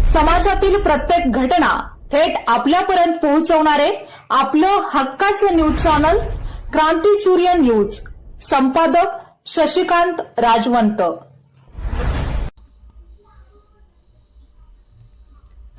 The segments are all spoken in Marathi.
समाजातील प्रत्येक घटना थेट आपल्यापर्यंत पोहोचवणारे आपलं हक्काचं न्यूज चॅनल क्रांती सूर्य न्यूज. संपादक शशिकांत राजवंत.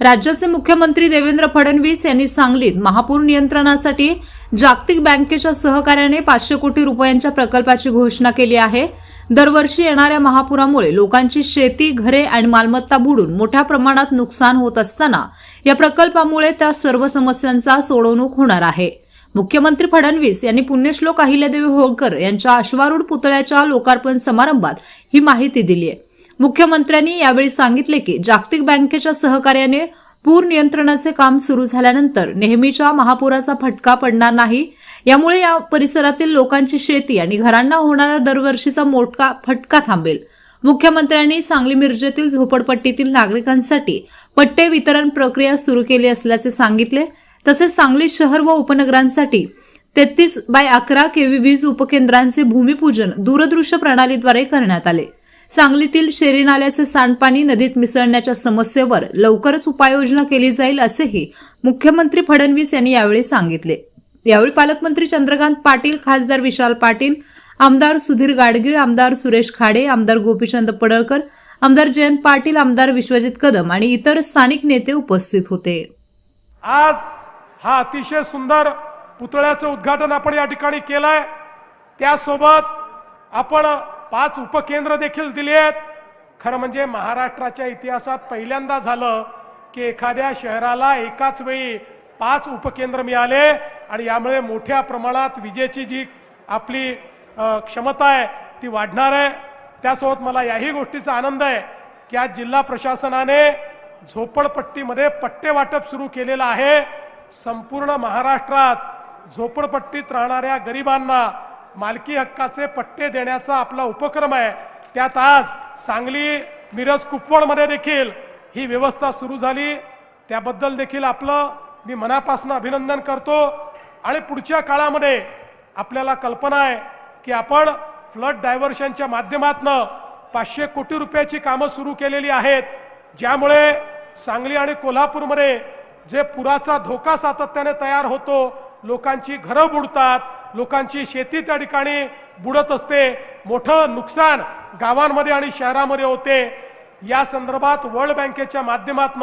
राज्याचे मुख्यमंत्री देवेंद्र फडणवीस यांनी सांगलीत महापूर नियंत्रणासाठी जागतिक बँकेच्या सहकार्याने 500 कोटी रुपयांच्या प्रकल्पाची घोषणा केली आहे. दरवर्षी येणाऱ्या महापुरामुळे लोकांची शेती, घरे आणि मालमत्ता बुडून मोठ्या प्रमाणात नुकसान होत असताना या प्रकल्पामुळे त्या सर्व समस्यांचा सोडवणूक होणार आहे. मुख्यमंत्री फडणवीस यांनी पुण्यश्लोक अहिल्यादेवी होळकर यांच्या अश्वारूढ पुतळ्याच्या लोकार्पण समारंभात ही माहिती दिली आहे. मुख्यमंत्र्यांनी यावेळी सांगितले की जागतिक बँकेच्या सहकार्याने पूर नियंत्रणाचे काम सुरू झाल्यानंतर नेहमीच्या महापुराचा फटका पडणार नाही. यामुळे या परिसरातील लोकांची शेती आणि घरांना होणारा दरवर्षीचा मोठा फटका थांबेल. मुख्यमंत्र्यांनी सांगली मिरजेतील झोपडपट्टीतील नागरिकांसाठी पट्टे वितरण प्रक्रिया सुरू केली असल्याचे सांगितले. तसेच सांगली शहर व उपनगरांसाठी 33/11 केव्ही वीज उपकेंद्रांचे भूमिपूजन दूरदृश्य प्रणालीद्वारे करण्यात आले. सांगलीतील शेरी नाल्याचे सांडपाणी नदीत मिसळण्याच्या समस्येवर लवकरच उपाययोजना केली जाईल असेही मुख्यमंत्री फडणवीस यांनी यावेळी सांगितले. यावेळी पालकमंत्री चंद्रकांत पाटील, खासदार विशाल पाटील, आमदार सुधीर गाडगीळ, आमदार सुरेश खाडे, आमदार गोपीचंद पडळकर, आमदार जयंत पाटील, आमदार विश्वजित कदम आणि इतर स्थानिक नेते उपस्थित होते. आज हा अतिशय सुंदर पुतळ्याचं उद्घाटन आपण या ठिकाणी केलंय. त्यासोबत आपण 5 उपकेंद्र देखील दिली आहेत. खरं म्हणजे महाराष्ट्राच्या इतिहासात पहिल्यांदा झालं की एखाद्या शहराला एकाच वेळी 5 उपकेंद्र मिळाले आणि यामुळे मोठ्या प्रमाणात विजेची जी आपली क्षमता आहे ती वाढणार आहे. त्यासोबत मला याही गोष्टीचा आनंद आहे की आज जिल्हा प्रशासनाने झोपडपट्टीमध्ये पट्टे वाटप सुरू केलेलं आहे. संपूर्ण महाराष्ट्रात झोपडपट्टीत राहणाऱ्या गरिबांना मालकी हक्काचे पट्टे देण्याचा आपला उपक्रम आहे. त्यात आज सांगली, मिरज, कुपवाडमध्ये देखील ही व्यवस्था सुरू झाली. त्याबद्दल देखील आपलं मी मनापासून अभिनंदन करतो. आणि पुढच्या काळामध्ये आपल्याला कल्पना आहे की आपण फ्लड डायव्हर्शनच्या माध्यमातून 500 कोटी रुपयाची कामं सुरू केलेली आहेत, ज्यामुळे सांगली आणि कोल्हापूरमध्ये जे पुराचा धोका सातत्याने तयार होतो, लोकांची घरं बुडतात, लोकांची शेती त्या ठिकाणी बुडत असते, मोठं नुकसान गावांमध्ये आणि शहरामध्ये होते. या संदर्भात वर्ल्ड बँकेच्या माध्यमातून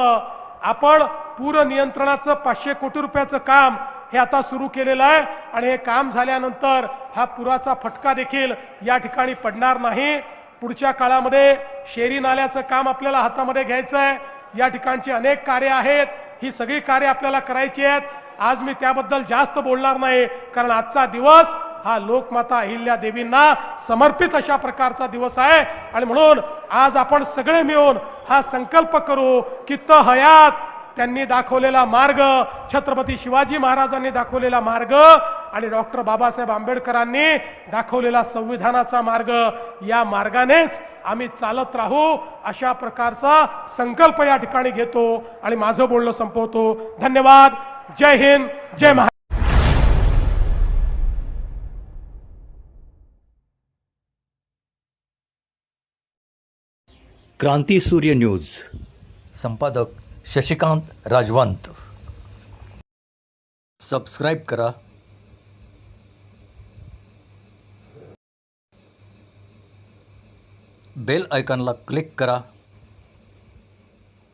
आपण पूर नियंत्रणाचं 500 कोटी रुपयाचं काम हे आता सुरू केलेलं आहे. आणि हे काम झाल्यानंतर हा पुराचा फटका देखील या ठिकाणी पडणार नाही. पुढच्या काळामध्ये शेरी नाल्याचं काम आपल्याला हातामध्ये घ्यायचं आहे. या ठिकाणची अनेक कार्य आहेत, ही सगळी कार्य आपल्याला करायची आहेत. आज मी त्याबद्दल जास्त बोलणार नाही, कारण आजचा दिवस हा लोकमाता अहिल्या देवींना समर्पित अशा प्रकारचा दिवस आहे. आणि म्हणून आज आपण सगळे मिळून हा संकल्प करू की हयात त्यांनी दाखवलेला मार्ग, छत्रपती शिवाजी महाराजांनी दाखवलेला मार्ग आणि डॉक्टर बाबासाहेब आंबेडकरांनी दाखवलेला संविधानाचा मार्ग, या मार्गानेच आम्ही चालत राहू अशा प्रकारचा संकल्प या ठिकाणी घेतो. आणि माझं बोलणं संपवतो. धन्यवाद. जय हिंद, जय महाराष्ट्र. क्रांती सूर्य न्यूज. संपादक शशिकांत राजवंत. सबस्क्राईब करा, बेल आयकॉनला क्लिक करा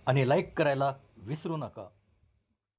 आणि लाईक करायला विसरू नका.